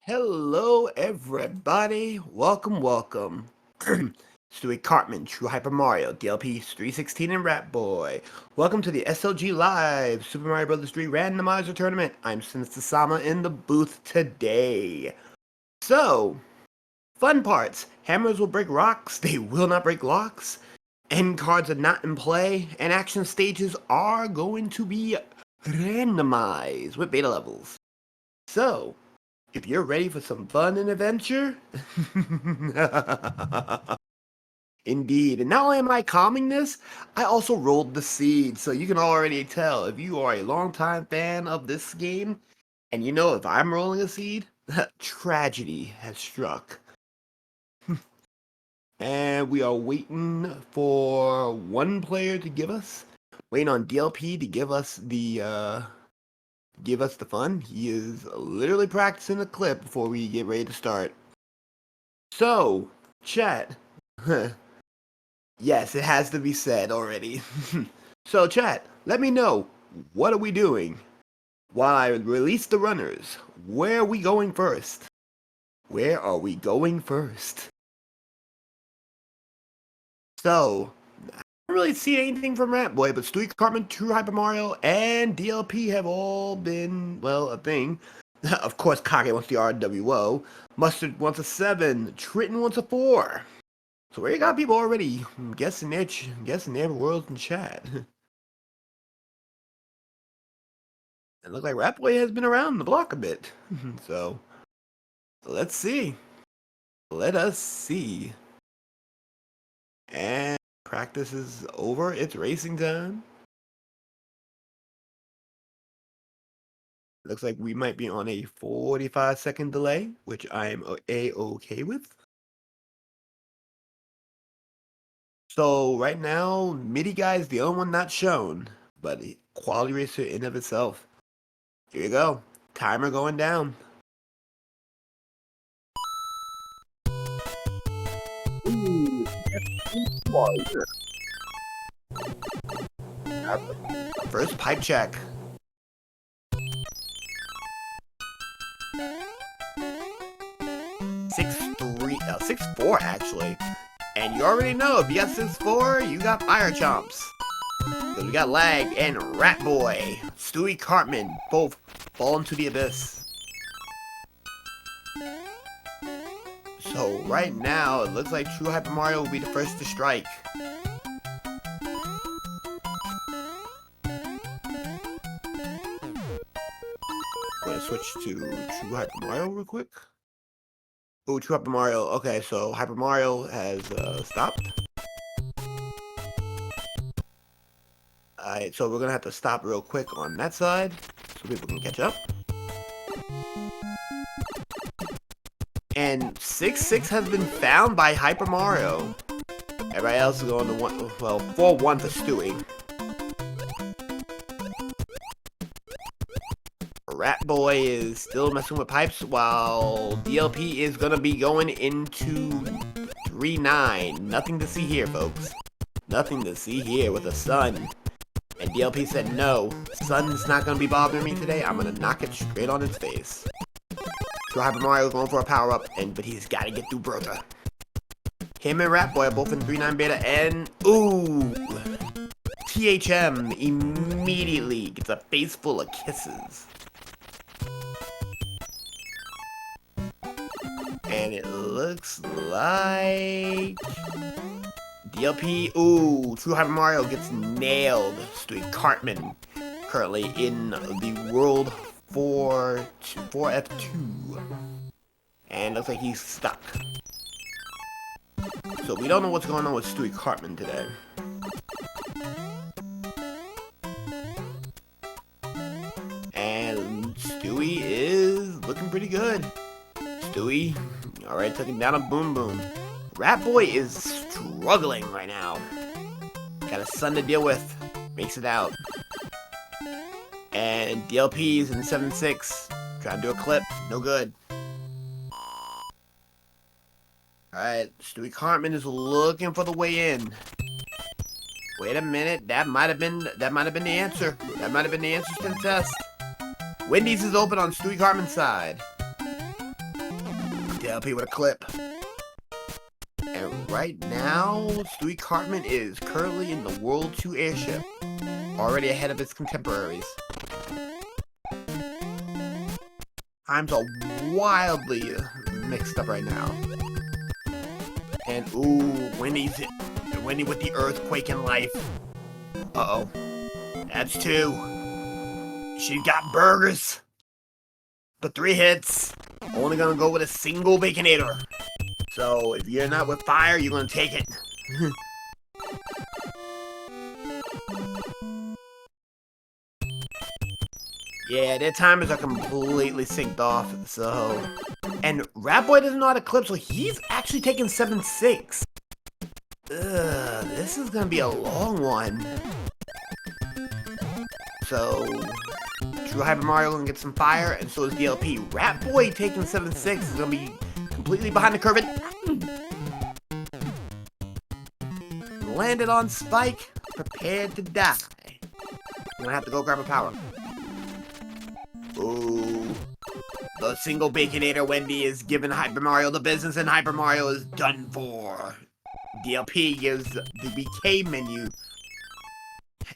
Hello, everybody. Welcome. Stewie Cartman, True Hyper Mario, DLP 316, and Rat Boy. Welcome to the SLG Super Mario Bros. 3 Randomizer Tournament. I'm Sinister Sama in the booth today. So, fun parts. Hammers will break rocks, they will not break locks. End cards are not in play, and action stages are going to be randomized with beta levels. So, if you're ready for some fun and adventure, indeed. And not only am I calming this, I also rolled the seed, so you can already tell if you are a longtime fan of this game, and you know if I'm rolling a seed, tragedy has struck. And we are waiting for one player to waiting on DLP to give us the fun. He is literally practicing the clip before we get ready to start. So, chat. Yes, it has to be said already. So, chat, let me know, what are we doing? While I release the runners, where are we going first? Where are we going first? So, I don't really see anything from Rat Boy, but Stewie Cartman, True Hyper Mario, and DLP have all been, well, a thing. Of course, Kage wants the RWO, Mustard wants a 7, Triton wants a 4. So where you got people already guessing their worlds in chat. It looks like Rat Boy has been around the block a bit. So, let's see. Let us see. And practice is over. It's racing time. Looks like we might be on a 45-second delay, which I am a-okay with. So right now, MIDI guy is the only one not shown, but quality racer in of itself. Here you go. Timer going down. First pipe check. 6-4 actually. And you already know, if you got 6-4, you got fire chomps. So we got Lag and Rat Boy, Stewie Cartman, both fall into the abyss. So right now, it looks like True Hyper Mario will be the first to strike. Gonna switch to True Hyper Mario real quick. Oh, True Hyper Mario. Okay, so Hyper Mario has stopped. Alright, so we're gonna have to stop real quick on that side so people can catch up. And 6-6 has been found by Hyper Mario. Everybody else is going to 4-1 for Stewie. Rat Boy is still messing with pipes, while DLP is gonna be going into 3-9. Nothing to see here, folks. Nothing to see here with the sun. And DLP said, no, sun's not gonna be bothering me today. I'm gonna knock it straight on its face. True Hyper Mario is going for a power-up, but he's gotta get through Brota. Him and Rat Boy are both in 3-9 beta, and ooh! THM immediately gets a face full of kisses. And it looks like DLP, ooh, True Hyper Mario gets nailed. Stewie Cartman currently in the World 4F2. And looks like he's stuck. So we don't know what's going on with Stewie Cartman today. And Stewie is looking pretty good. Stewie, alright, taking down a Boom Boom. Rat Boy is struggling right now. Got a son to deal with. Makes it out. And DLP is in 7-6. Trying to do a clip. No good. Alright, Stewie Cartman is looking for the way in. Wait a minute, that might have been the answer. That might have been the answer to the test. Wendy's is open on Stewie Cartman's side. DLP with a clip. And right now, Stewie Cartman is currently in the World 2 airship, already ahead of his contemporaries. Times are wildly mixed up right now. And ooh, Wendy with the earthquake in life. Uh-oh. That's 2. She's got burgers. But 3 hits. Only gonna go with a single Baconator. So if you're not with fire, you're gonna take it. Yeah, their timers are completely synced off, so... And Ratboy doesn't know how to clip, so he's actually taking 7-6. Ugh, this is gonna be a long one. So... True Hyper Mario gonna get some fire, and so is DLP. Ratboy taking 7-6 is gonna be completely behind the curve. Landed on Spike, prepared to die. I'm gonna have to go grab a power. Ooh. The single Baconator Wendy is giving Hyper Mario the business, and Hyper Mario is done for. DLP gives the BK menu.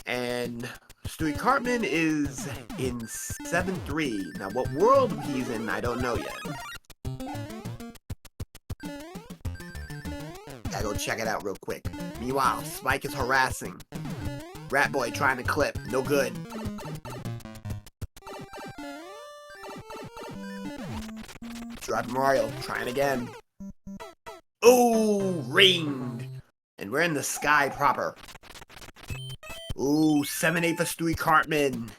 And Stewie Cartman is in 7-3. Now, what world he's in, I don't know yet. Gotta go check it out real quick. Meanwhile, Spike is harassing. Ratboy trying to clip. No good. Drop Mario, trying again. Ooh, ringed. And we're in the sky proper. Ooh, 7-8 for Stewie Cartman.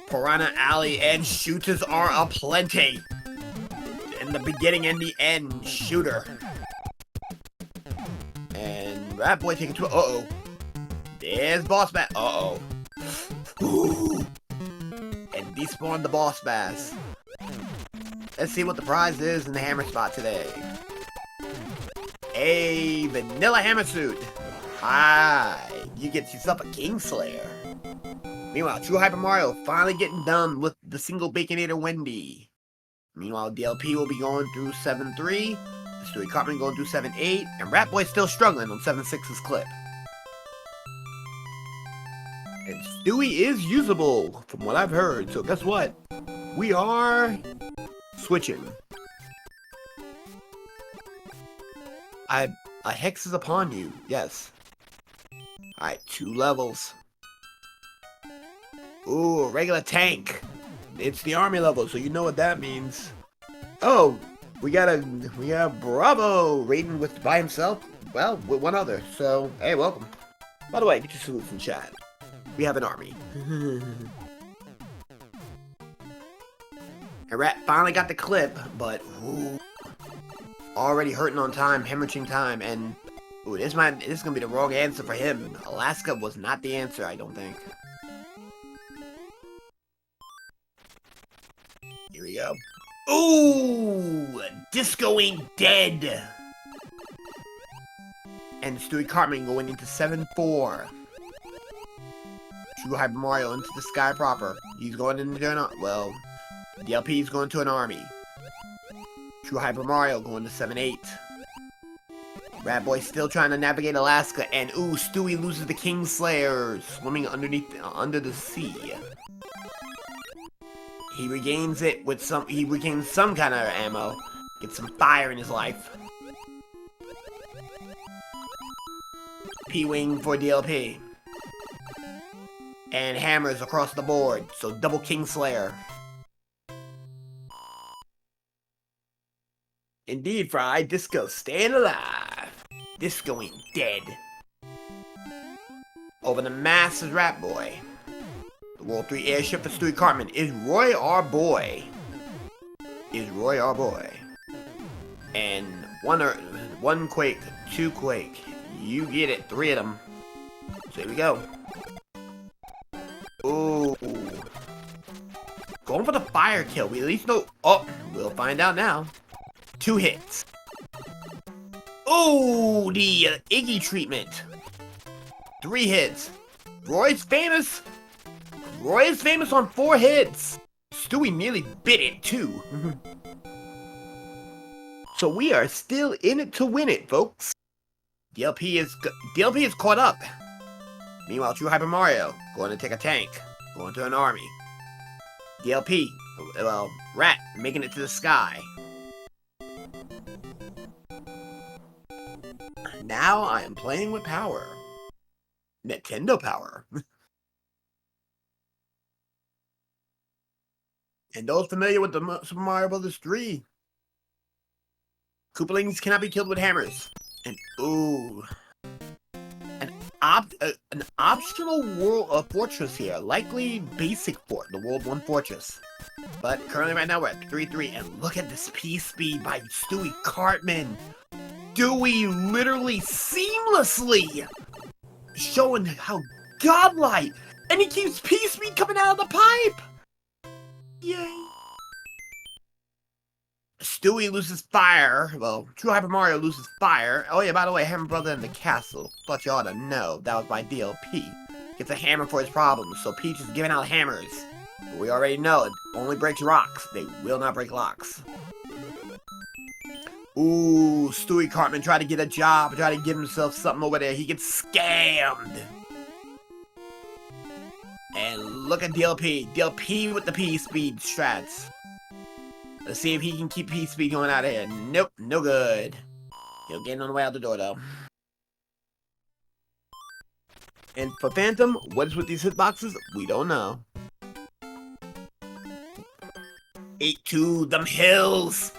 Piranha Alley and shooters are aplenty. In the beginning and the end, shooter. And Ratboy taking 2. Uh-oh. There's Boss Bass. Uh-oh. Ooh. And despawned the Boss Bass. Let's see what the prize is in the hammer spot today. A vanilla hammer suit. Hi, you get yourself a Kingslayer. Meanwhile, True Hyper Mario finally getting done with the single Baconator Wendy. Meanwhile, DLP will be going through 7-3, Stewie Cartman going through 7-8, and Ratboy still struggling on 7-6's clip. And Stewie is usable, from what I've heard, so guess what? We are switching. A hex is upon you, yes. Alright, 2 levels. Ooh, a regular tank. It's the army level, so you know what that means. Oh, we got Bravo raiding by himself. Well, with one other. So, hey, welcome. By the way, get your salutes in chat. We have an army. And Rat finally got the clip, but ooh, already hurting on time, hemorrhaging time, and ooh, this is gonna be the wrong answer for him. Alaska was not the answer, I don't think. Here we go. Ooh, Disco ain't dead. And Stewie Cartman going into 7-4. True Hyper Mario into the sky proper. He's going into well, DLP is going to an army. True Hyper Mario going to 7-8. Ratboy still trying to navigate Alaska, and ooh, Stewie loses the Kingslayer, swimming under the sea. He regains it with he regains some kind of ammo, gets some fire in his life. P-Wing for DLP. And hammers across the board, so double Kingslayer. Indeed, Fry, Disco staying alive. Disco ain't dead. Over the massive Ratboy. The World 3 airship for Stewie Cartman. Is Roy our boy? Is Roy our boy? And one Quake, 2 Quake. You get it, 3 of them. So here we go. Ooh. Going for the fire kill. We at least know. Oh, we'll find out now. 2 hits. Oh, the Iggy treatment. 3 hits. Roy's famous. Roy is famous on 4 hits. Stewie nearly bit it too. So we are still in it to win it, folks. DLP is caught up. Meanwhile, True Hyper Mario going to take a tank, going to an army. DLP, well, Rat making it to the sky. Now I am playing with power. Nintendo power. And those familiar with the Super Mario Bros. 3, Koopalings cannot be killed with hammers. And ooh, an optional world fortress here, likely basic fort, the World 1 fortress. But currently, right now we're at 3-3, and look at this P-Speed by Stewie Cartman. Stewie literally seamlessly showing how godlike, and he keeps P-Speed coming out of the pipe. Yay! Stewie loses fire. Well, True Hyper Mario loses fire. Oh yeah, by the way, Hammer Brother in the castle. Thought you ought to know. That was by DLP. Gets a hammer for his problems, so Peach is giving out hammers. But we already know it only breaks rocks. They will not break locks. Ooh, Stewie Cartman tried to get a job, tried to get himself something over there. He gets scammed. And look at DLP. DLP with the P-Speed strats. Let's see if he can keep P-Speed going out of here. Nope, no good. He'll get on the way out the door, though. And for Phantom, what is with these hitboxes? We don't know. 8-2, them hills!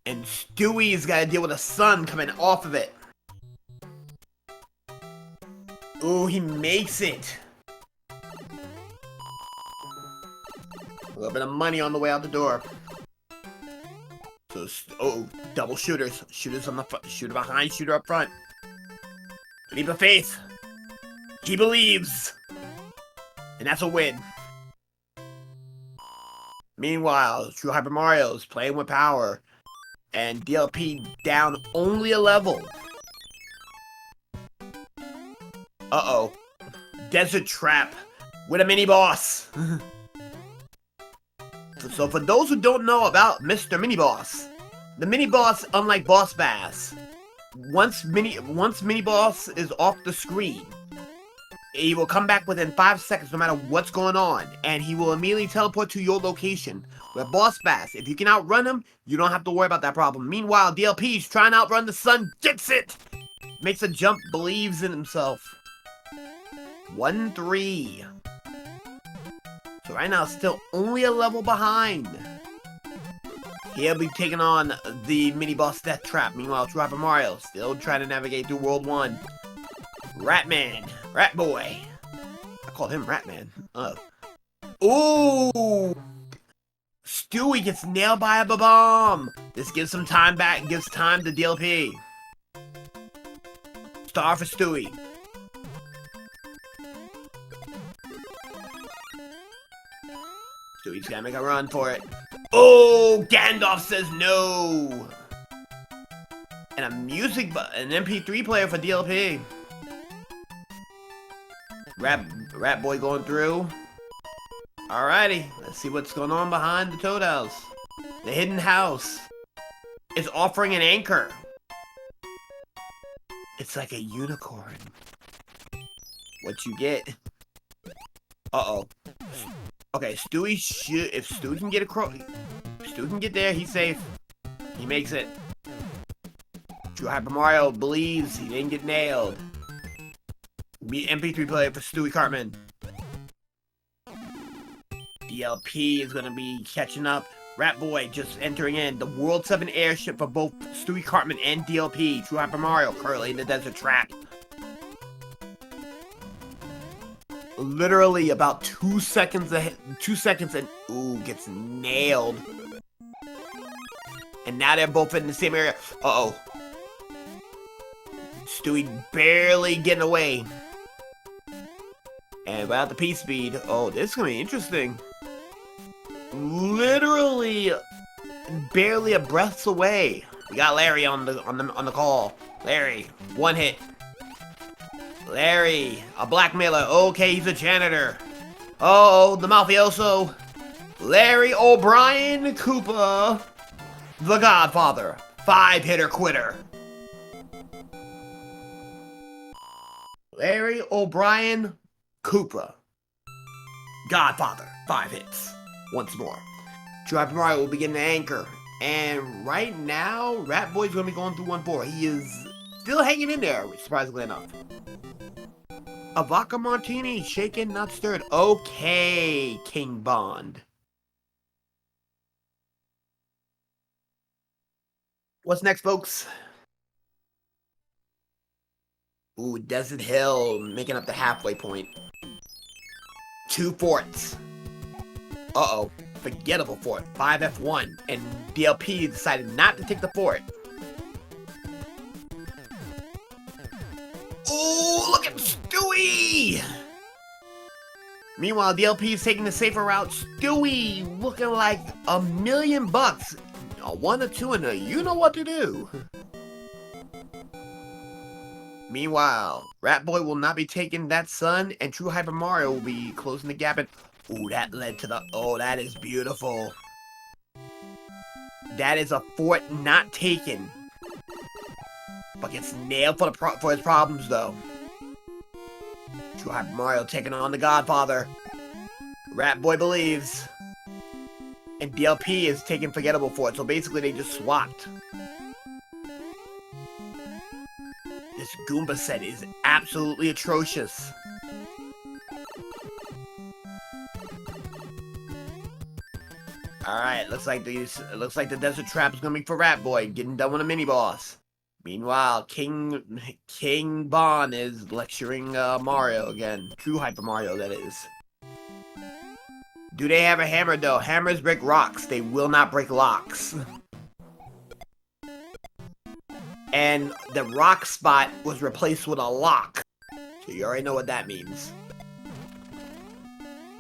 And Stewie's gotta deal with the sun coming off of it. Ooh, he makes it. A little bit of money on the way out the door. So, oh, double shooters. Shooters on the front, shooter behind, shooter up front. Leap of faith. He believes. And that's a win. Meanwhile, True Hyper Mario is playing with power. And DLP down only a level. Uh-oh. Desert Trap with a mini-boss. So for those who don't know about Mr. Mini-Boss, the Mini-Boss, unlike Boss Bass, once Mini-Boss is off the screen, he will come back within 5 seconds no matter what's going on, and he will immediately teleport to your location. Where Boss Bass, if you can outrun him, you don't have to worry about that problem. Meanwhile, DLP's trying to outrun the sun, gets it! Makes a jump, believes in himself. 1-3. So right now, still only a level behind. He'll be taking on the mini-boss Death Trap. Meanwhile, True Hyper Mario still trying to navigate through World 1. Ratman. Rat Boy. I called him Ratman. Ooh! Stewie gets nailed by a bomb. This gives some time back, gives time to DLP. Star for Stewie. Stewie's gotta make a run for it. Oh, Gandalf says no. And an MP3 player for DLP. Rat Boy going through. Alrighty, let's see what's going on behind the Toad House. The hidden house is offering an anchor. It's like a unicorn. What you get? Uh-oh. Okay, if Stewie can get across, Stewie can get there, he's safe. He makes it. True Hyper Mario believes he didn't get nailed. MP3 player for Stewie Cartman. DLP is gonna be catching up. Rat Boy just entering in. The World 7 airship for both Stewie Cartman and DLP. True Hyper Mario currently in the Desert Trap. Literally about 2 seconds ahead. 2 seconds and ooh, gets nailed. And now they're both in the same area. Uh-oh. Stewie barely getting away. And without the P-Speed, oh, this is gonna be interesting. Literally barely a breath away. We got Larry on the call. Larry, one hit. Larry, a blackmailer. Okay, he's a janitor. Oh, the mafioso. Larry O'Brien Koopa, the Godfather. 5-hitter quitter. Larry O'Brien Cooper. Godfather, 5 hits. Once more. True Hyper Mario will begin to anchor. And right now, Rat Boy's going to be going through 1-4. He is still hanging in there, surprisingly enough. A vodka martini, shaken, not stirred. Okay, King Bond. What's next, folks? Ooh, Desert Hill, making up the halfway point. 2 forts. Uh-oh. Forgettable fort. 5F1. And DLP decided not to take the fort. Ooh, look at Stewie! Meanwhile, DLP is taking the safer route. Stewie looking like $1,000,000. A 1 or 2 and a you know what to do. Meanwhile, Rat Boy will not be taking that sun, and True Hyper Mario will be closing the gap. And ooh, that led to the oh, that is beautiful. That is a fort not taken, but gets nailed for his problems though. True Hyper Mario taking on the Godfather. Rat Boy believes. And DLP is taking Forgettable Fort, so basically they just swapped. This Goomba set is absolutely atrocious. Alright, looks like the Desert Trap is gonna be for Rat Boy, getting done with a mini boss. Meanwhile, King Bond is lecturing Mario again. True Hyper Mario, that is. Do they have a hammer though? Hammers break rocks. They will not break locks. And the rock spot was replaced with a lock. So you already know what that means.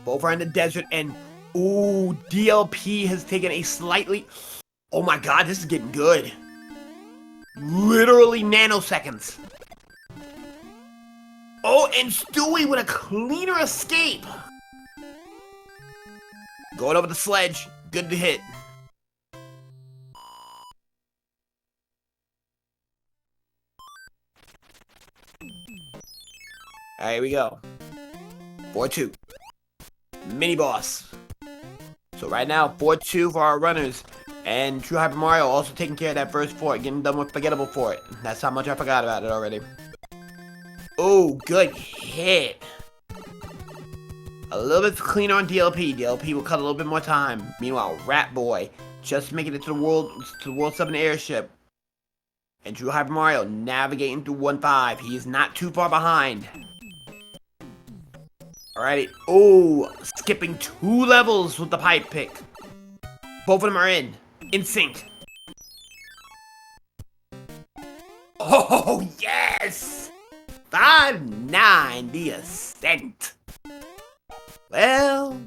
Both are in the desert and ooh, DLP has taken a slightly... Oh my god, this is getting good. Literally nanoseconds. Oh, and Stewie with a cleaner escape. Going over the sledge. Good to hit. Alright, here we go. 4-2. Mini boss. So right now, 4-2 for our runners. And True Hyper Mario also taking care of that first fort. Getting done with Forgettable Fort. That's how much I forgot about it already. Oh, good hit. A little bit cleaner on DLP. DLP will cut a little bit more time. Meanwhile, Rat Boy just making it to the World 7 airship. And True Hyper Mario navigating through 1-5. He is not too far behind. Alrighty. Oh, skipping 2 levels with the pipe pick. Both of them are in sync. Oh, yes! 5-9, the ascent. Well.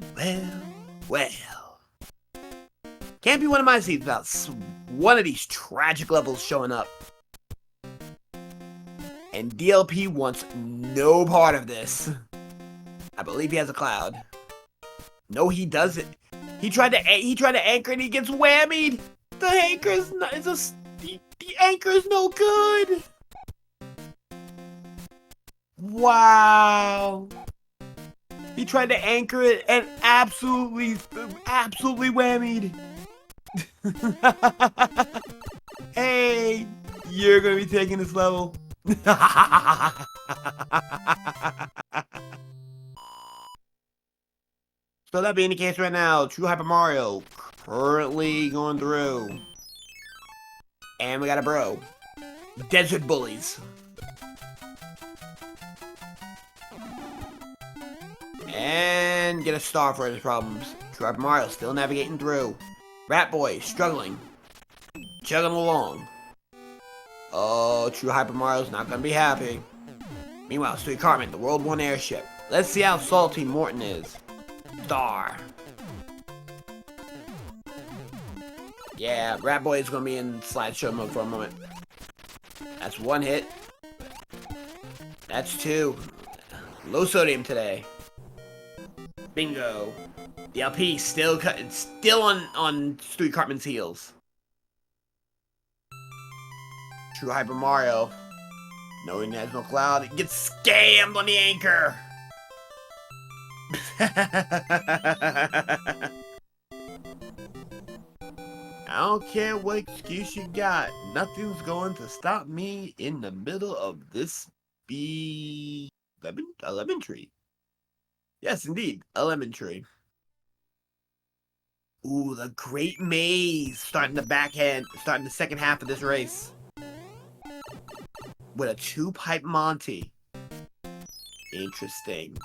Can't be one of my seats without one of these tragic levels showing up. And DLP wants no part of this. I believe he has a cloud. No, he doesn't. He tried to anchor and he gets whammied. The anchor is not. The anchor is no good. Wow. He tried to anchor it and absolutely whammied. Hey, you're gonna be taking this level. So that being the case right now, True Hyper Mario currently going through. And we got a bro. Desert Bullies. And get a star for his problems. True Hyper Mario still navigating through. Rat Boy struggling. Chugging along. Oh, True Hyper Mario's not gonna be happy. Meanwhile, Stewie Cartman, the World 1 airship. Let's see how salty Morton is. Star. Yeah, Rat Boy is gonna be in slideshow mode for a moment. That's 1 hit. That's 2. Low sodium today. Bingo. The LP still on Stewie Cartman's heels. True Hyper Mario. Knowing there's no cloud, it gets scammed on the anchor. I don't care what excuse you got. Nothing's going to stop me in the middle of this lemon tree. Yes, indeed, a lemon tree. Ooh, the Great Maze starting the second half of this race with a 2-pipe Monty. Interesting.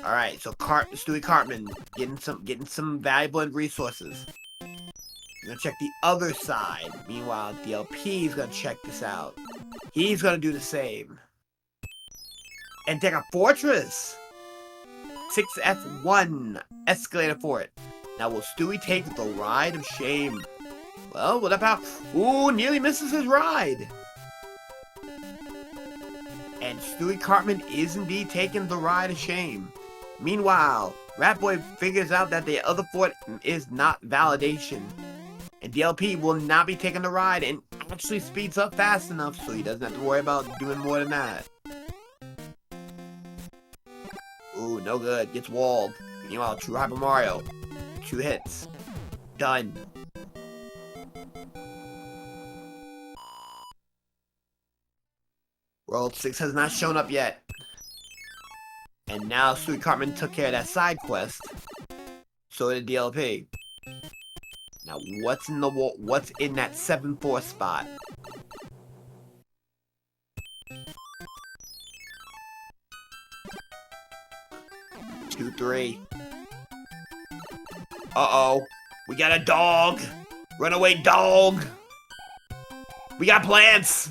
All right, so Stewie Cartman getting some valuable resources. We're gonna check the other side. Meanwhile, DLP is gonna check this out. He's gonna do the same. And take a fortress. 6F1 escalator for it. Now will Stewie take the ride of shame? Well, what about... Ooh, nearly misses his ride. And Stewie Cartman is indeed taking the ride of shame. Meanwhile, Ratboy figures out that the other fort is not validation. And DLP will not be taking the ride and actually speeds up fast enough so he doesn't have to worry about doing more than that. Ooh, no good. Gets walled. Meanwhile, True Hyper Mario. 2 hits. Done. World 6 has not shown up yet. And now Stewie Cartman took care of that side quest. So did DLP. Now what's in that 7-4 spot? Two, 3. Uh-oh. We got a dog. Runaway dog. We got plants.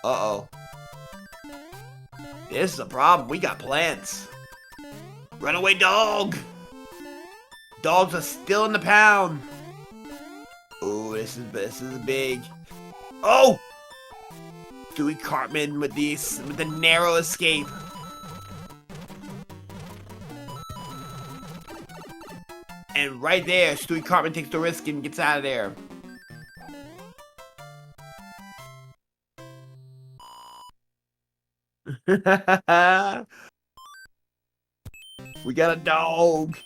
Uh-oh. This is a problem. We got plants. Runaway dog. Dogs are still in the pound. Ooh, this is big. Oh! Stewie Cartman with the narrow escape. And right there, Stewie Cartman takes the risk and gets out of there. We got a dog.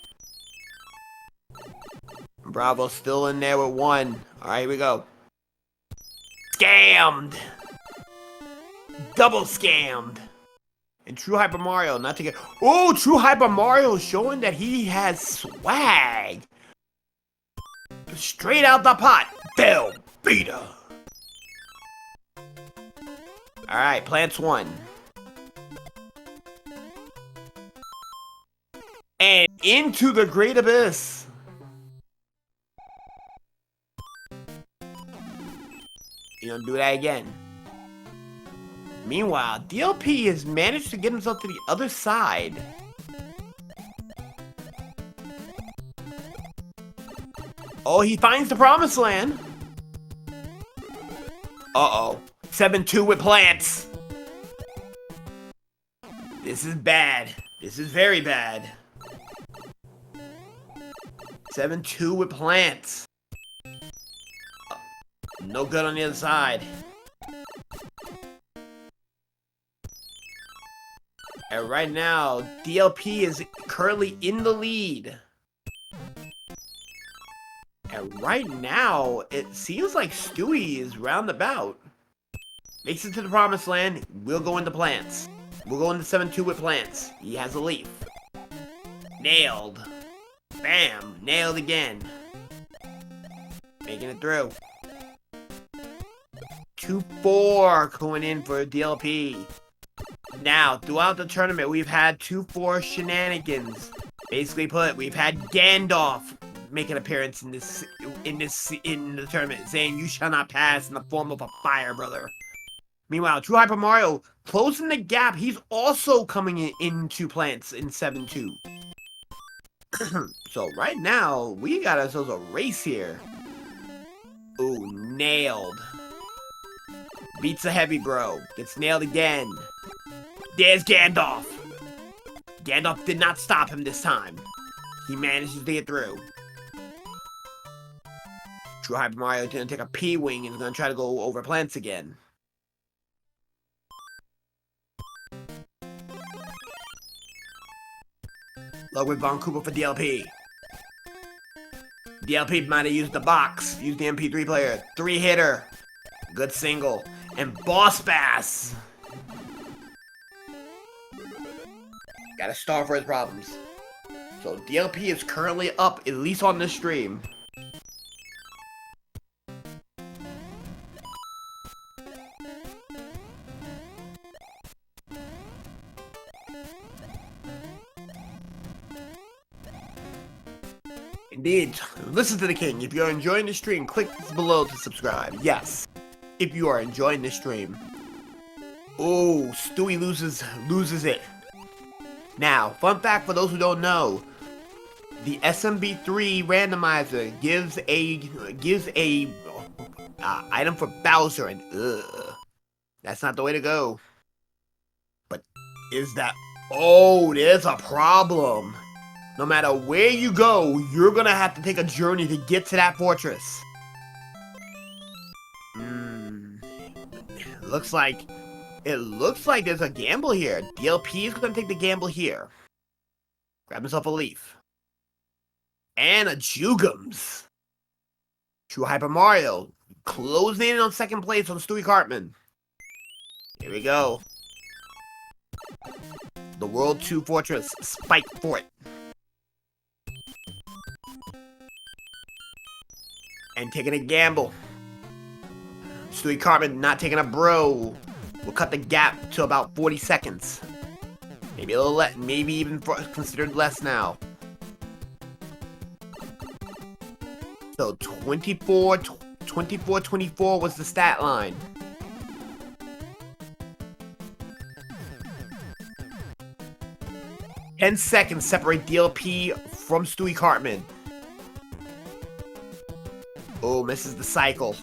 Bravo's still in there with 1. Alright, here we go. Scammed! Double scammed! And True Hyper Mario, not to get... Oh, True Hyper Mario showing that he has swag! Straight out the pot! Bell Beta! Alright, plants 1. And into the Great Abyss! You don't do that again. Meanwhile, DLP has managed to get himself to the other side. Oh, he finds the promised land. Uh-oh. 7-2 with plants. This is bad. This is very bad. 7-2 with plants. No good on the other side. And right now, DLP is currently in the lead. And right now, it seems like Stewie is roundabout. Makes it to the promised land. We'll go into plants. We'll go into 7-2 with plants. He has a leaf. Nailed. Bam. Nailed again. Making it through. 2-4 going in for DLP. Now, throughout the tournament, we've had 2-4 shenanigans. Basically put, we've had Gandalf make an appearance in the tournament, saying you shall not pass in the form of a fire, brother. Meanwhile, True Hyper Mario closing the gap. He's also coming into plants in 7-2. So right now, we got ourselves a race here. Ooh, nailed. Beats the heavy bro. Gets nailed again. There's Gandalf. Gandalf did not stop him this time. He manages to get through. True Hyper Mario didn't take a P-Wing and is gonna try to go over plants again. Ludwig von Cooper for DLP. DLP might have used the box, used the MP3 player. 3-hitter. Good single. And Boss Bass. Gotta starve for his problems. So DLP is currently up, at least on this stream. Indeed, listen to the king. If you're enjoying the stream, click below to subscribe. Yes, if you are enjoying the stream. Oh, Stewie loses it. Now, fun fact for those who don't know, the SMB3 Randomizer gives a item for Bowser, and that's not the way to go. But is that? Oh, there's a problem. No matter where you go, you're gonna have to take a journey to get to that fortress. It looks like there's a gamble here. DLP is gonna take the gamble here. Grab himself a leaf. And a Jugums. True Hyper Mario closing in on second place on Stewie Cartman. Here we go. The World 2 Fortress, Spike Fort. And taking a gamble. Stewie Cartman not taking a bro. We'll cut the gap to about 40 seconds. Maybe a little less, maybe even considered less now. So 24-24 was the stat line. Ten seconds separate DLP from Stewie Cartman. Oh, misses the cycle.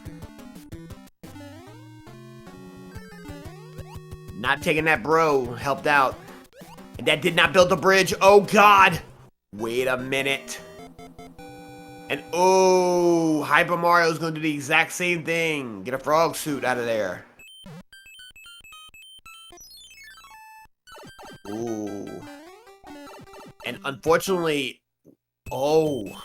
Not taking that bro helped out. And that did not build the bridge. Oh, God. Wait a minute. And oh, Hyper Mario's going to do the exact same thing. Get a frog suit out of there. Ooh. And unfortunately, oh.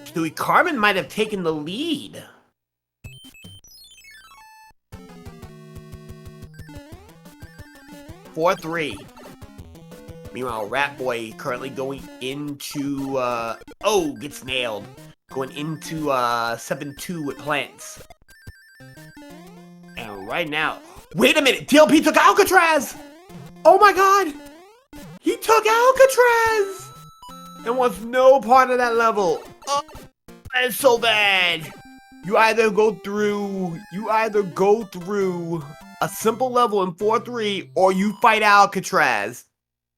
Stewie Cartman might have taken the lead. Four 3. Meanwhile, Rat Boy currently going into, oh, gets nailed. Going into, 7-2 with plants. And right now, wait a minute, DLP took Alcatraz! Oh my God! He took Alcatraz! And wants no part of that level. Oh, that is so bad. You either go through a simple level in 4-3, or you fight Alcatraz.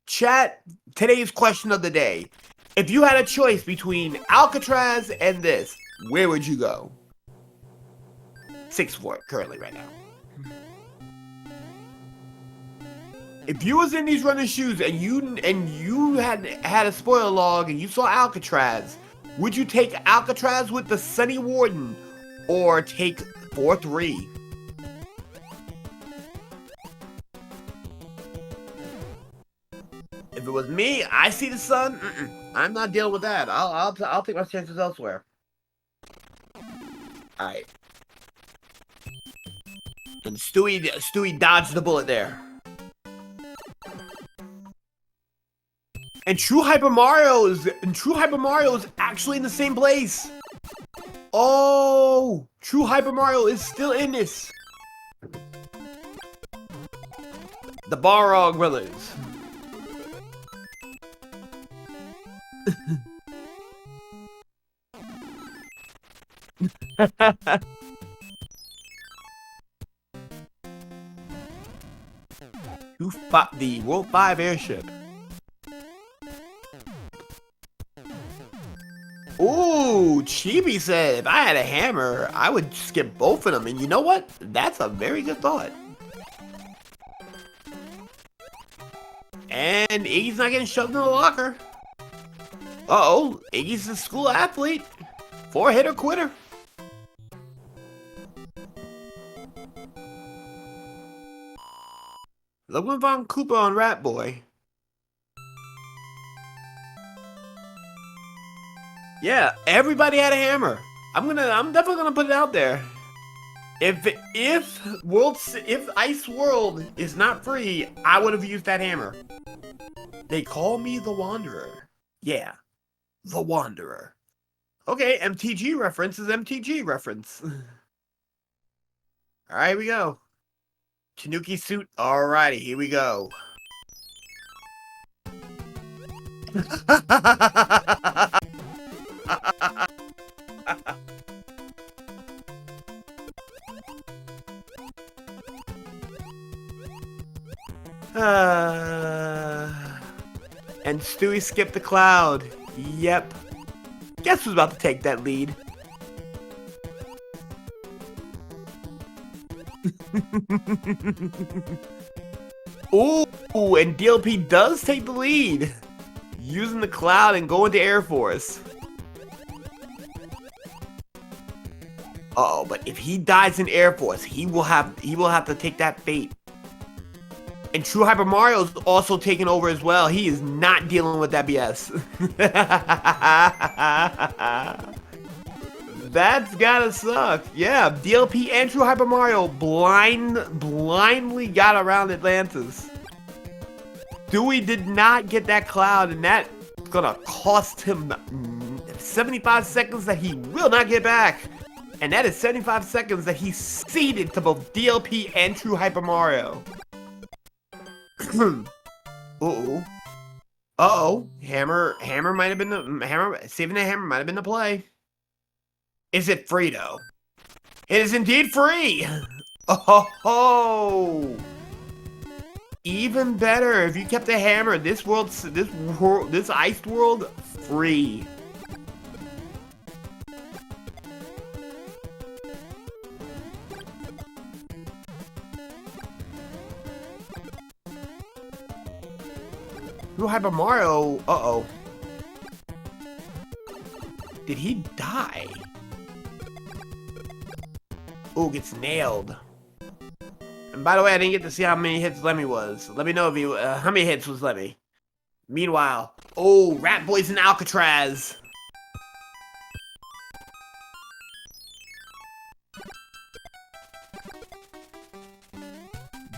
Chat, today's question of the day. If you had a choice between Alcatraz and this, where would you go? 6-4 currently right now. If you was in these running shoes and you had a spoiler log and you saw Alcatraz, would you take Alcatraz with the Sunny Warden or take 4-3? If it was me, I see the sun. I'm not dealing with that. I'll take my chances elsewhere. All right. And Stewie dodged the bullet there. And True Hyper Mario is actually in the same place. Oh, True Hyper Mario is still in this. The Balrog brothers. Who fought the World 5 airship? Ooh, Chibi said, if I had a hammer, I would skip both of them. And you know what? That's a very good thought. And Iggy's not getting shoved in the locker. Uh-oh, Iggy's a school athlete. 4-hitter quitter. Looking for Koopa on Rat Boy. Yeah, everybody had a hammer. I'm definitely gonna put it out there. If Ice World is not free, I would have used that hammer. They call me the Wanderer. Yeah, the Wanderer. Okay, MTG reference is MTG reference. Alright, here we go. Tanuki suit. Alrighty, here we go. And Stewie skipped the cloud. Yep. Guess who's about to take that lead? Ooh, and DLP does take the lead. Using the cloud and going to Air Force. Uh-oh, but if he dies in Air Force, he will have to take that fate. And True Hyper Mario's also taking over as well. He is not dealing with that BS. That's gotta suck. Yeah, DLP and True Hyper Mario blindly got around Atlantis. Dewey did not get that cloud, and that's gonna cost him 75 seconds that he will not get back. And that is 75 seconds that he ceded to both DLP and True Hyper Mario. Uh-oh. Uh-oh. Hammer might have been saving the hammer might have been the play. Is it free though? It is indeed free! Oh! Even better if you kept the hammer. This iced world, free. True Hyper Mario, uh-oh. Did he die? Ooh, gets nailed. And by the way, I didn't get to see how many hits Lemmy was. Let me know if you, how many hits was Lemmy. Meanwhile, oh, Rat Boy's in Alcatraz.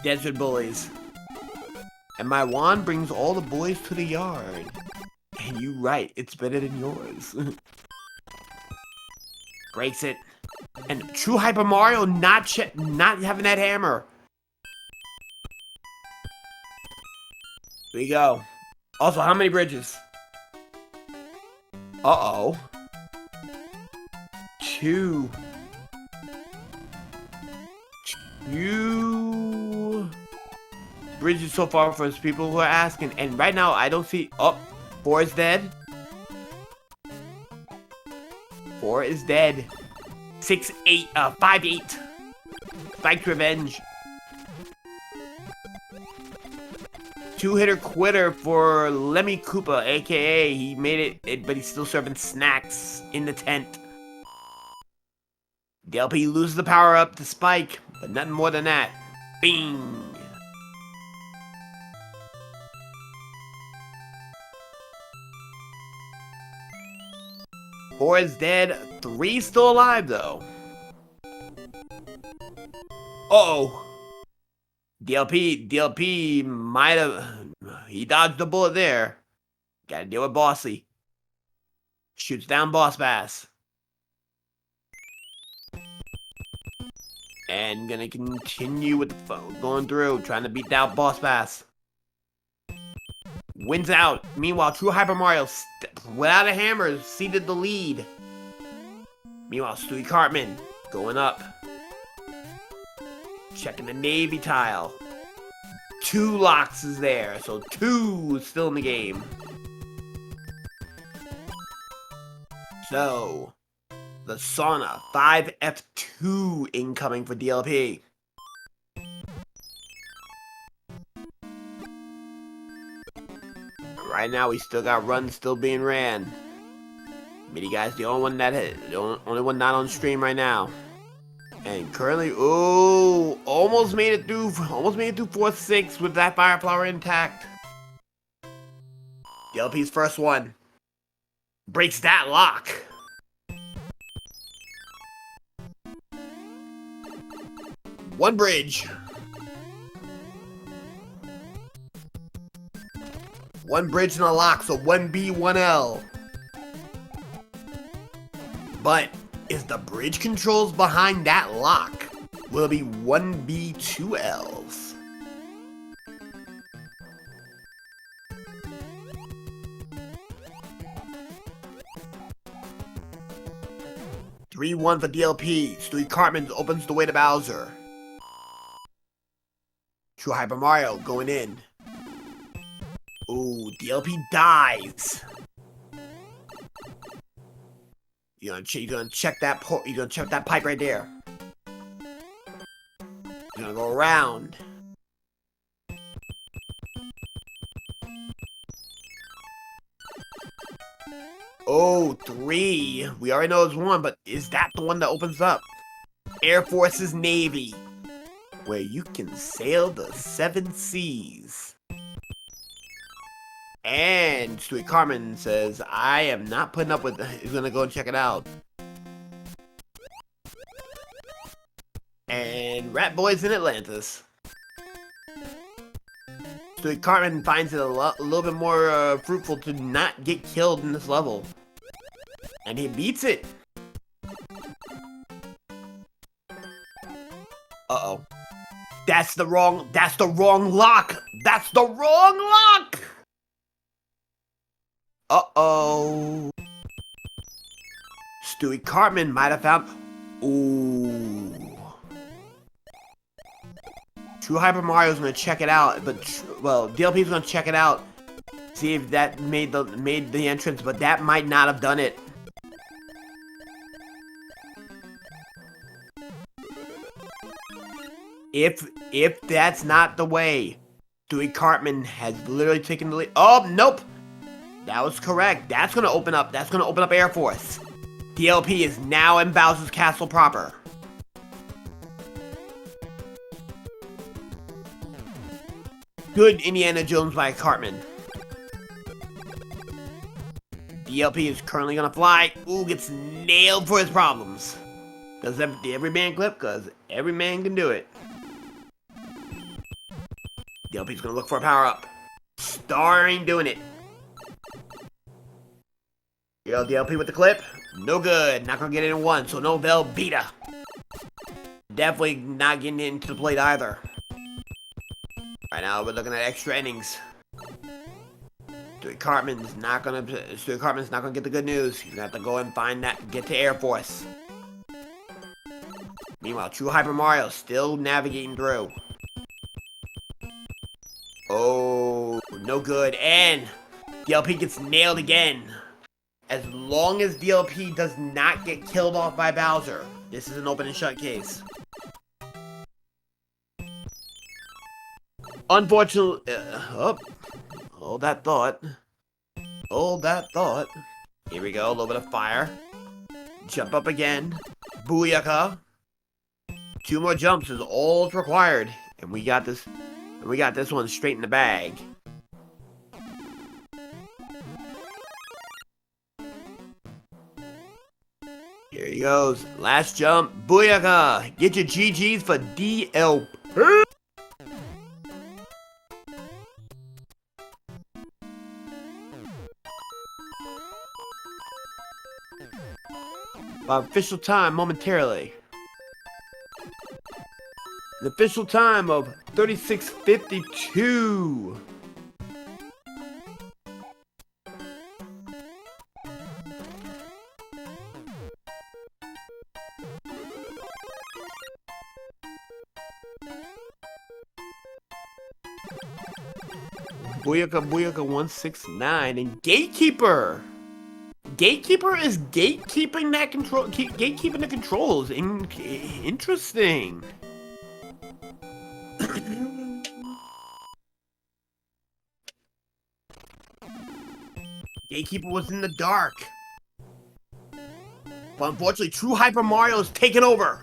Desert bullies. And my wand brings all the boys to the yard. And you right, it's better than yours. Breaks it. And True Hyper Mario not having that hammer. There you go. Also, how many bridges? Uh-oh. 2. 2 bridges so far for those people who are asking. And right now, I don't see... Oh, 4 is dead. 4 is dead. 6, 8, 5, 8. Spiked Revenge. 2-hitter quitter for Lemmy Koopa, aka he made it, but he's still serving snacks in the tent. DLP loses the power up to Spike, but nothing more than that. Bing! Four is dead, 3 still alive though. Uh-oh. DLP might have... He dodged the bullet there. Gotta deal with Bossy. Shoots down Boss Bass. And gonna continue with the phone. Going through, trying to beat down Boss Bass. Wins out. Meanwhile, True Hyper Mario, without a hammer, ceded the lead. Meanwhile, Stewie Cartman going up. Checking the Navy tile. 2 locks is there, so 2 is still in the game. So, the Sauna 5F2 incoming for DLP. Right now, we still got runs still being ran. Mini Guy's the only one not on stream right now. And currently, oh, almost made it through 4th-6 with that fire flower intact. DLP's first one breaks that lock. One bridge. One bridge and a lock, so 1B, 1L. But is the bridge controls behind that lock? Will it be 1B, 2Ls? (3-1) for DLP. Stewie Cartman opens the way to Bowser. True Hyper Mario going in. Ooh, DLP dies. You're gonna check that pipe right there. You're gonna go around. Oh, 3. We already know it's 1, but is that the one that opens up? Air Force's Navy, where you can sail the 7 seas. And Stewie Cartman says, I am not putting up with it. He's gonna go and check it out. And Rat Boy's in Atlantis. Stewie Cartman finds it a little bit more fruitful to not get killed in this level. And he beats it. Uh-oh. That's the wrong lock! That's the wrong lock! Uh-oh. Stewie Cartman might have found... Ooh. True Hyper Mario's gonna check it out, but... Well, DLP's gonna check it out. See if that made the entrance, but that might not have done it. If that's not the way, Stewie Cartman has literally taken the lead. Oh, nope! That was correct. That's gonna open up Air Force. DLP is now in Bowser's Castle proper. Good Indiana Jones by Cartman. DLP is currently gonna fly. Ooh, gets nailed for his problems. Does every man clip? Cause every man can do it. DLP's gonna look for a power up. Star ain't doing it. Yo, DLP with the clip. No good. Not gonna get it in 1, so no Velveeta. Definitely not getting it into the plate either. Right now, we're looking at extra innings. Stewie Cartman's not gonna get the good news. He's gonna have to go and get to Air Force. Meanwhile, True Hyper Mario still navigating through. Oh, no good. And DLP gets nailed again. As long as DLP does not get killed off by Bowser, this is an open and shut case. Unfortunately, hold that thought. Hold that thought. Here we go, a little bit of fire. Jump up again. Booyaka. 2 more jumps is all it's required. And we got this one straight in the bag. Here he goes. Last jump. Booyaka! Get your GGs for DLP. Official time momentarily. The official time of 36:52. Booyaka Booyaka 169 and Gatekeeper. Gatekeeper is gatekeeping that control. Gatekeeping the controls. Interesting. Gatekeeper was in the dark. But unfortunately, True Hyper Mario is taking over.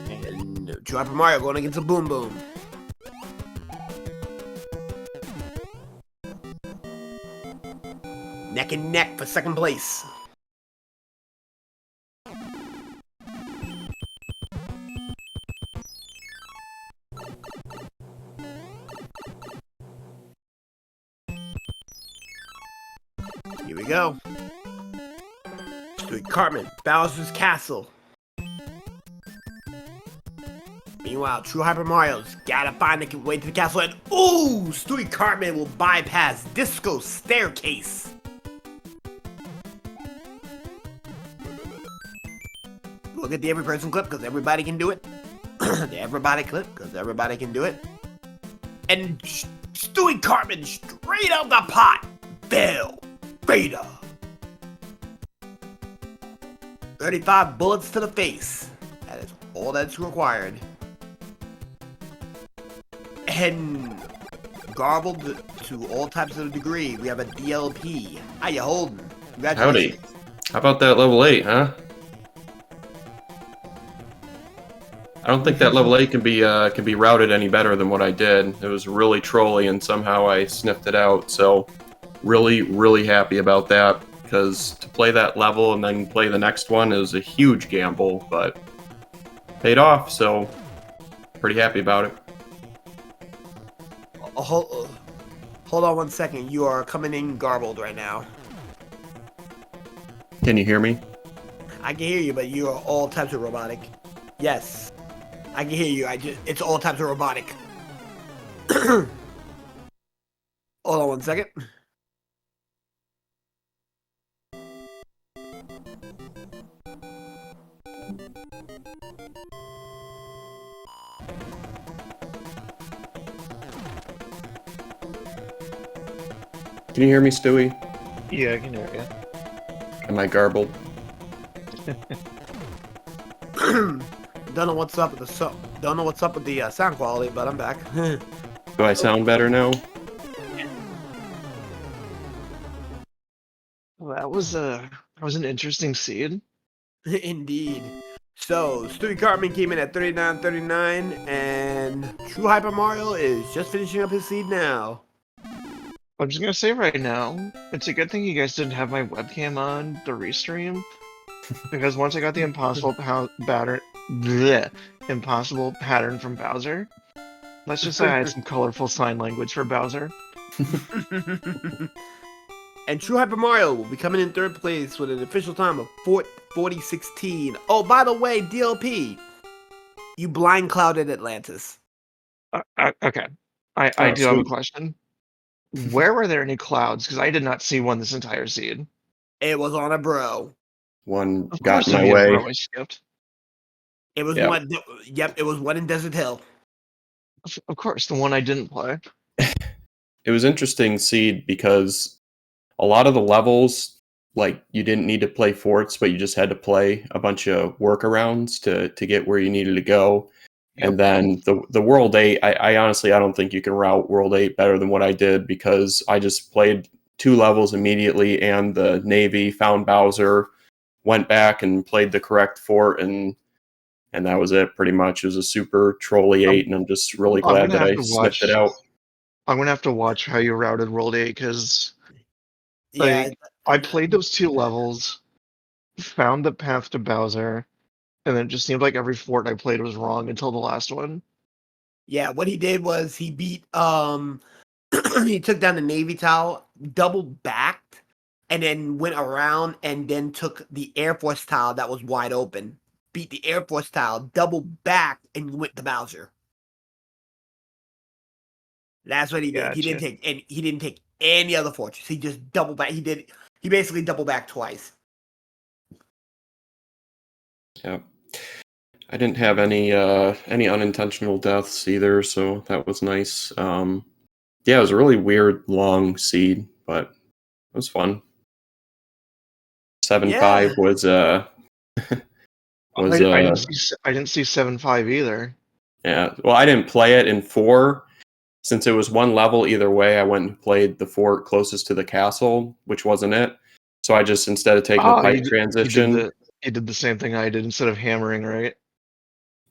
And True Hyper Mario going against a Boom Boom. Neck and neck for second place. Here we go. Street Cartman, Bowser's Castle. Meanwhile, True Hyper Mario's gotta find the way to the castle, and ooh, Stewie Cartman will bypass Disco Staircase. Look at the every person clip, because everybody can do it. The everybody clip, because everybody can do it. And Stewie Cartman straight out the pot. Bell Vader. 35 bullets to the face. That is all that's required. And garbled to all types of degree. We have a DLP. How you holding? Howdy. How about that level 8, huh? I don't think that level 8 can be routed any better than what I did. It was really trolly, and somehow I sniffed it out. So, really happy about that, because to play that level and then play the next one is a huge gamble, but paid off. So, pretty happy about it. Hold on 1 second. You are coming in garbled right now. Can you hear me? I can hear you, but you are all types of robotic. Yes. I can hear you. It's all types of robotic. Hold on 1 second. Can you hear me, Stewie? Yeah, I can hear you. Am I garbled? Don't know what's up with the sound quality, but I'm back. Do I sound better now? Well, that was an interesting seed. Indeed. So, Stewie Cartman came in at 39.39, and True Hyper Mario is just finishing up his seed now. I'm just gonna say right now, it's a good thing you guys didn't have my webcam on the restream, because once I got the impossible pattern from Bowser, let's just say I had some colorful sign language for Bowser. And True Hyper Mario will be coming in third place with an official time of 40:16. Oh, by the way, DLP, you blind clouded Atlantis. Okay, I do have a question. Where were there any clouds? Because I did not see one this entire seed. It was on a bro. One Of got course, in my way. I skipped. It was Yep. one. Yep, it was one in Desert Hill. Of course, the one I didn't play. It was interesting, Seed, because a lot of the levels, like, you didn't need to play forts, but you just had to play a bunch of workarounds to get where you needed to go. Yep. And then the World 8, I honestly, I don't think you can route World 8 better than what I did, because I just played 2 levels immediately, and the Navy found Bowser, went back and played the correct fort, and that was it, pretty much. It was a super trolly 8, and I'm just really glad that I sniffed it out. I'm gonna have to watch how you routed World 8, because Yeah, I played those 2 levels, found the path to Bowser, and then it just seemed like every fort I played was wrong until the last one. yeah. What he did was he beat he took down the Navy Tower, double backed, and then went around and then took the Air Force Tower that was wide open. Beat the Air Force Tower, double backed, and went to Bowser. That's what he did. Gotcha. He didn't take any other fortress. He just double back. He basically double backed twice. Yeah. I didn't have any unintentional deaths either, so that was nice. Yeah, it was a really weird long seed, but it was fun. 7-5 was I didn't see 7-5 either. Yeah, well, I didn't play it in 4, since it was one level either way, I went and played the fort closest to the castle, which wasn't it. So I just, instead of taking the Oh, pipe transition, you did the same thing I did instead of hammering, right?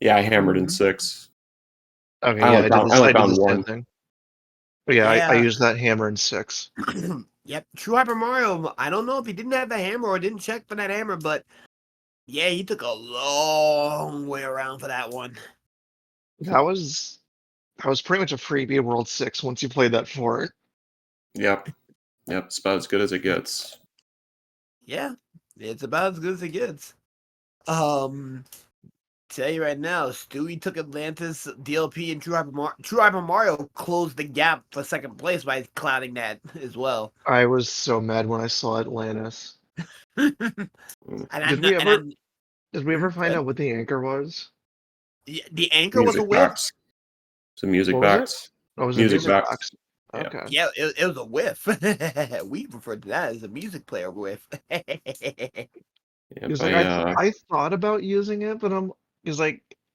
yeah, I hammered in Mhm. 6. Okay, I yeah, only found I I only did the found same 1. thing. But yeah, I Yeah. used that hammer in 6. Yep, True Hyper Mario. I don't know if he didn't have the hammer or didn't check for that hammer, but yeah, he took a long way around for that one. That was pretty much a freebie World 6 once you played that fort. Yep. Yep, it's about as good as it gets. Yeah, it's about as good as it gets. Tell you right now, Stewie took Atlantis, DLP, and True Hyper Mario closed the gap for second place by clouding that as well. I was so mad when I saw Atlantis. and Did I, we and I, ever find out what the anchor was? the anchor was a Music whiff. box. It's a music What was it? box. Oh, it was a Music music box. box. Yeah. Okay. Yeah, it was a whiff. We referred to that as a music player whiff. Yep. Because like I thought about using it, but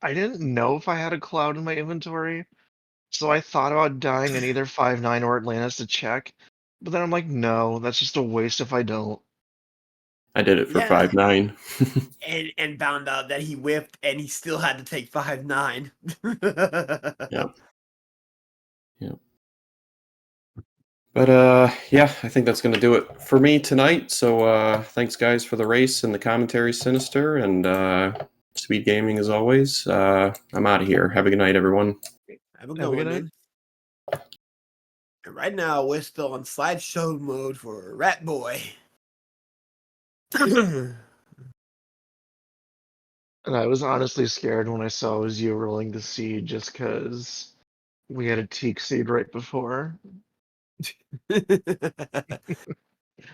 I didn't know if I had a cloud in my inventory, so I thought about dying in either 5-9 or Atlantis to check. But then I'm like, no, that's just a waste if I don't. I did it for Yeah, 5-9. and found out that he whiffed and he still had to take 5-9. Yep. Yep. But yeah, I think that's gonna do it for me tonight. So thanks guys for the race and the commentary, Sinister, and Speed Gaming as always. I'm out of here. Have a good night, everyone. Have a Have good a one, good night. man. And right now, we're still on slideshow mode for Rat Boy. And I was honestly scared when I saw it was you rolling the seed just because we had a teak seed right before.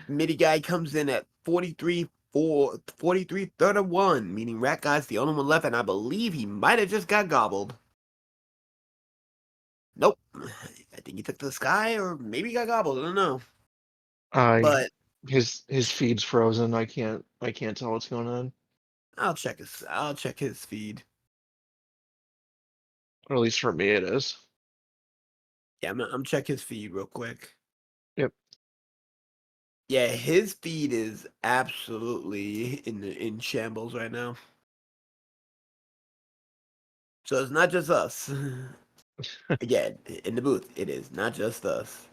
Midi guy comes in at 43-31, meaning Rat Guy's the only one left, and I believe he might have just got gobbled. Nope. I think he took to the sky, or maybe he got gobbled. I don't know. But His feed's frozen. I can't tell what's going on. I'll check his feed. Or at least for me it is. Yeah, I'm check his feed real quick. Yep. Yeah, his feed is absolutely in shambles right now. So it's not just us. Again, in the booth, it is not just us.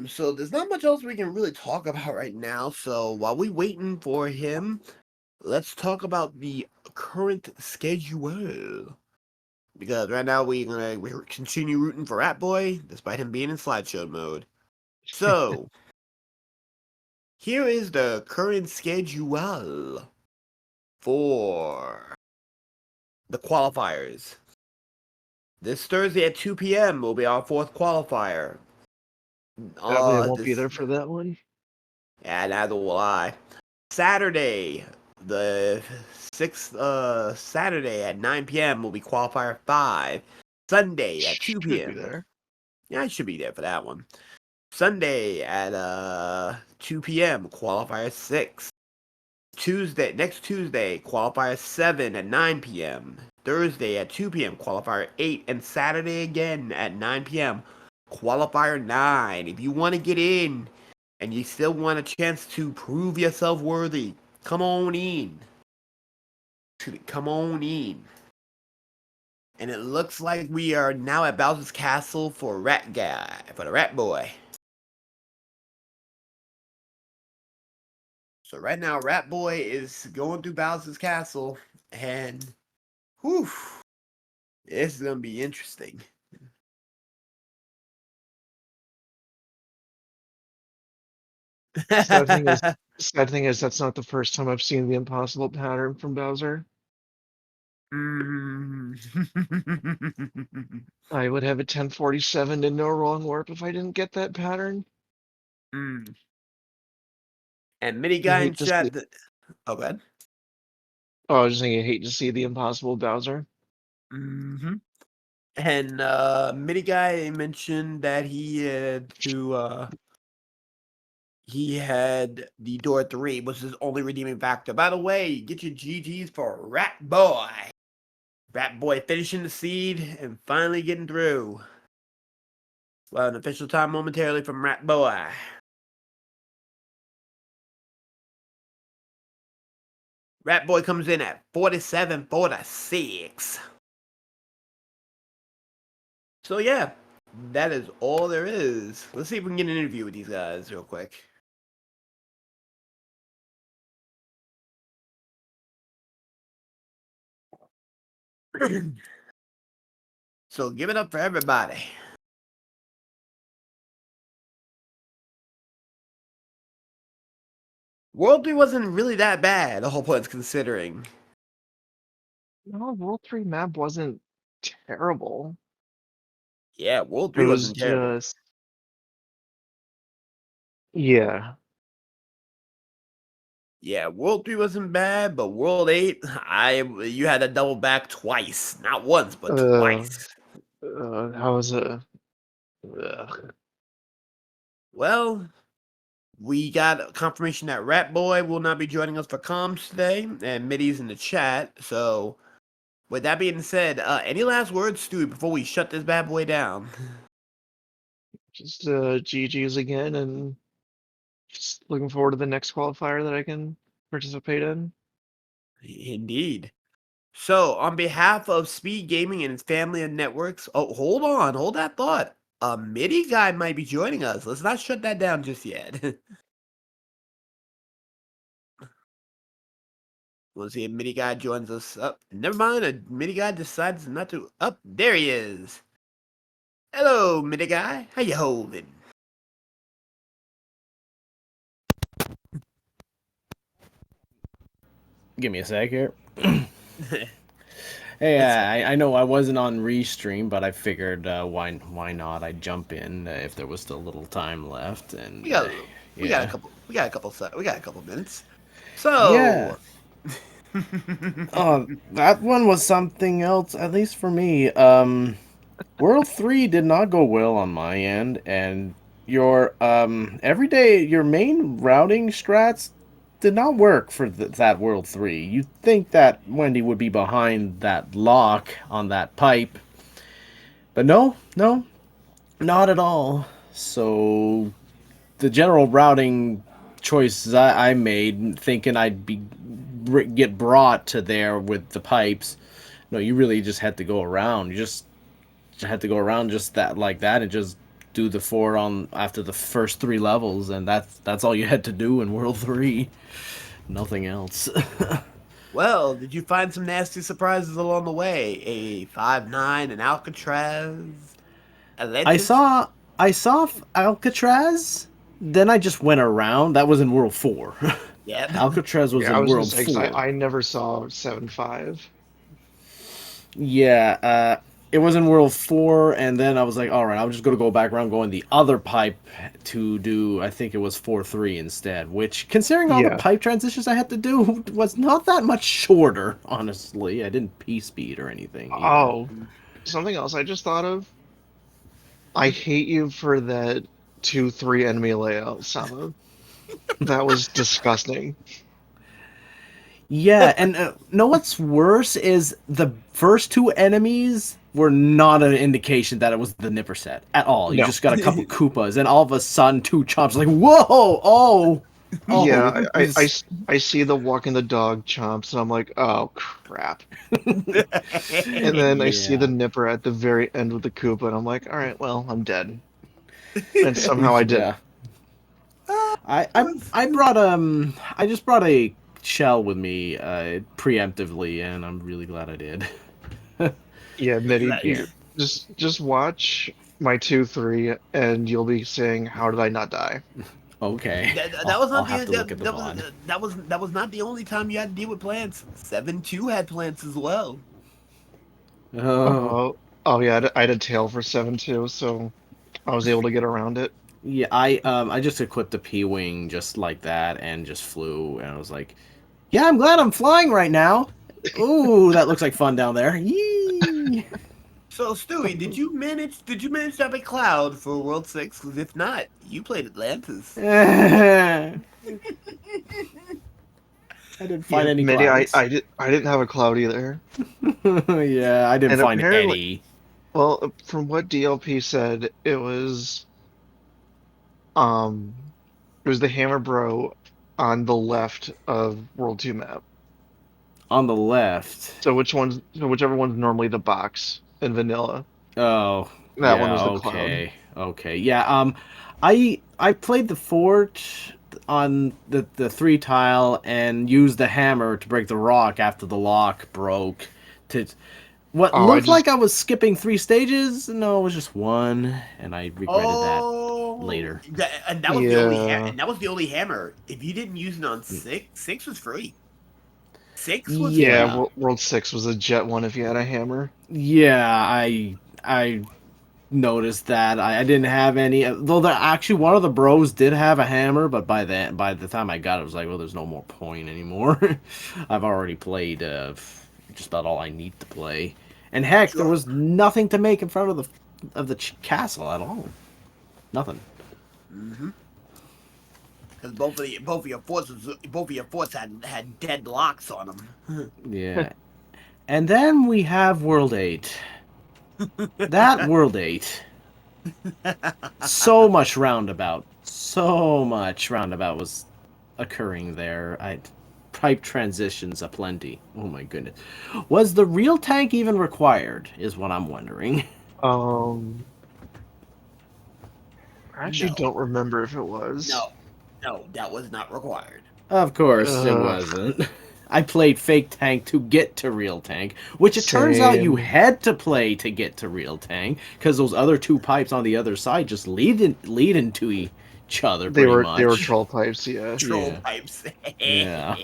So there's not much else we can really talk about right now. So while we waiting for him, let's talk about the current schedule. Because right now we continue rooting for Rat Boy, despite him being in slideshow mode. So here is the current schedule for the qualifiers. This Thursday at 2 p.m. will be our 4th qualifier. Definitely won't be there for that one. Yeah, neither will I. Saturday, the 6th, Saturday at 9 p.m. will be qualifier 5. Sunday at 2 Should be p.m. there. Yeah, I should be there for that one. Sunday at 2 p.m. qualifier 6. Next Tuesday, qualifier 7 at 9 p.m. Thursday at 2 p.m. qualifier 8, and Saturday again at 9 p.m. qualifier 9. If you want to get in and you still want a chance to prove yourself worthy, come on in. Come on in. And it looks like we are now at Bowser's Castle for the Rat Boy. So right now, Rat Boy is going through Bowser's Castle, and whew, this is gonna be interesting. Sad thing is that's not the first time I've seen the impossible pattern from Bowser. Mm. I would have a 1047 to no wrong warp if I didn't get that pattern. Mm. And Mini I Guy in hate to see. chat. Oh, go ahead. Oh, I was just saying I hate to see the impossible Bowser. Mm-hmm. And Mini Guy mentioned that he had the door 3 was his only redeeming factor. By the way, get your GGs for Rat Boy. Rat Boy finishing the seed and finally getting through. Well, an official time momentarily from Rat Boy. Rat Boy comes in at 47-46. So yeah, that is all there is. Let's see if we can get an interview with these guys real quick. So give it up for everybody. World 3 wasn't really that bad, the whole points considering. No, World 3 map wasn't terrible. Yeah, World It 3 was wasn't terrible. just yeah. Yeah, World 3 wasn't bad, but World 8, you had to double back twice. Not once, but Uh, twice. how was it? Ugh. Well, we got confirmation that Rat Boy will not be joining us for comms today, and Middy's in the chat. So, with that being said, any last words, Stewie, before we shut this bad boy down? Just GG's again, and just looking forward to the next qualifier that I can participate in. Indeed. So, on behalf of Speed Gaming and its family of networks, hold on, hold that thought. A MIDI guy might be joining us. Let's not shut that down just yet. We'll see if MIDI guy joins us up. Never mind, a MIDI guy decides not to. Up, there he is. Hello, MIDI guy. How you holding? Give me a sec here. Hey, I know I wasn't on restream, but I figured why not? I'd jump in if there was still a little time left, and we got a couple minutes. So yeah. That one was something else, at least for me. World 3 did not go well on my end, and your your main routing strats did not work for that World 3. You'd think that Wendy would be behind that lock on that pipe, but no, not at all. So the general routing choices I made, thinking I'd get brought to there with the pipes. No, you really just had to go around. You just had to go around just that like that and just do the 4 on after the first 3 levels, and that's all you had to do in World 3. Nothing else. well, did you find some nasty surprises along the way? A 5-9, an Alcatraz, I saw Alcatraz. Then I just went around. That was in World 4. Yep. Alcatraz was Yeah, I in was gonna World say, 'cause 4. I never saw 7-5. Yeah, it was in World 4, and then I was like, alright, I'm just going to go back around going the other pipe to do, I think it was 4-3 instead, which, considering all the Yeah. pipe transitions I had to do, was not that much shorter, honestly. I didn't P-speed or anything either. Oh, something else I just thought of. I hate you for that 2-3 enemy layout, Sama. That was disgusting. Yeah, and know what's worse is the first 2 enemies were not an indication that it was the Nipper set at all. You No. just got a couple Koopas, and all of a sudden 2 chomps like, whoa, oh, Yeah, this- I see the walking the dog chomps, and I'm like, oh crap. And then I see the Yeah. Nipper at the very end with the Koopa, and I'm like, all right, well, I'm dead. And somehow I did. Yeah. I brought I just brought a shell with me preemptively, and I'm really glad I did. Yeah, Mitty, Yeah. just watch my 2-3, and you'll be saying, how did I not die? Okay. That was I'll not have to the look at the VOD. that was not the only time you had to deal with plants. 7-2 had plants as well. Oh. Oh yeah, I had a tail for 7-2, so I was able to get around it. Yeah, I just equipped a P-wing just like that and just flew, and I was like, yeah, I'm glad I'm flying right now. Ooh, that looks like fun down there. Yee. So Stewie, did you manage to have a cloud for World 6? Because if not, you played Atlantis. I didn't find any Maybe clouds. I didn't have a cloud either. Yeah, I didn't And find apparently, any. well, from what DLP said, um it was the Hammer Bro on the left of World 2 map. On the left. So whichever one's normally the box in vanilla. Oh, That one yeah, was the cloud. okay. Okay. Yeah, I played the fort on the 3 tile and used the hammer to break the rock after the lock broke to what Oh, I looked just like I was skipping 3 stages. No, it was just 1, and I regretted that later. And that was the only yeah. and that was the only hammer. If you didn't use it on 6 was free. 6 was Yeah, free. Yeah. World 6 was a jet one if you had a hammer. Yeah, I noticed that. I didn't have any. Though actually one of the bros did have a hammer, but by the time I got it, I was like, well, there's no more point anymore. I've already played just about all I need to play, and heck, there Sure. was nothing to make in front of the castle at all. Nothing. Mm-hmm. Because both of your forts had dead locks on them. Yeah. And then we have World 8. That World 8. So much roundabout. So much roundabout was occurring there. Pipe transitions aplenty. Oh my goodness. Was the real tank even required, is what I'm wondering. I actually No. don't remember if it was. No, that was not required. Of course, it Ugh. wasn't. I played fake tank to get to real tank, which it turns out you Same. had to play to get to real tank, because those other 2 pipes on the other side just lead into each other They pretty were much. troll pipes, yeah. Troll Yeah. pipes. Yeah.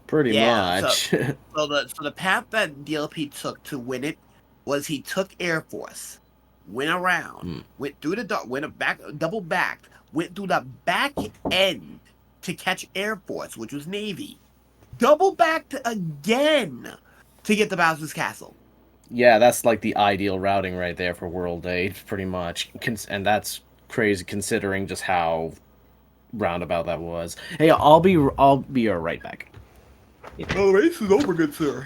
Pretty Yeah, much. So the path that DLP took to win it was he took Air Force, went around, went through the dark, went back, double backed, went through the back end to catch Air Force, which was Navy, double backed again to get the Bowser's Castle. Yeah, that's like the ideal routing right there for World 8, pretty much. And that's crazy considering just how roundabout that was. Hey, I'll be right back. Well, the race is over, good sir.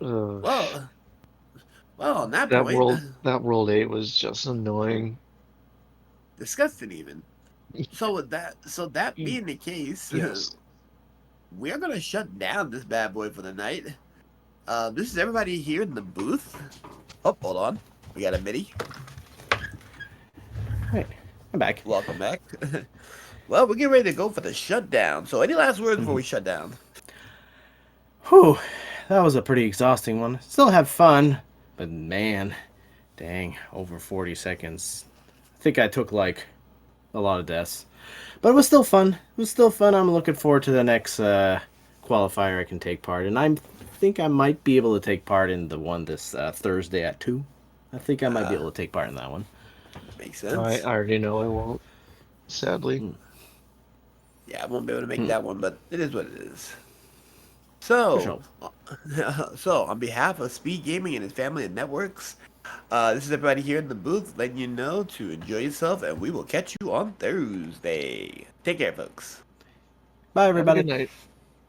Ugh. Well, on that point, that World 8 was just annoying. disgusting even. So that being the case, Yes. we're gonna shut down this bad boy for the night. This is everybody here in the booth. Oh, hold on. We got a MIDI. Alright, I'm back. Welcome back. Well, we're getting ready to go for the shutdown. So any last words before we shut down? Whew, that was a pretty exhausting one. Still have fun, but man, dang, over 40 seconds. I think I took like a lot of deaths. But it was still fun. I'm looking forward to the next qualifier I can take part in. I think I might be able to take part in the one this Thursday at 2. I think I might be able to take part in that one. Makes sense. I already know I won't. Sadly. Yeah, I won't be able to make that one, but it is what it is. So, so on behalf of Speed Gaming and his family and networks, this is everybody here in the booth letting you know to enjoy yourself, and we will catch you on Thursday. Take care, folks. Bye, everybody. Have a good night.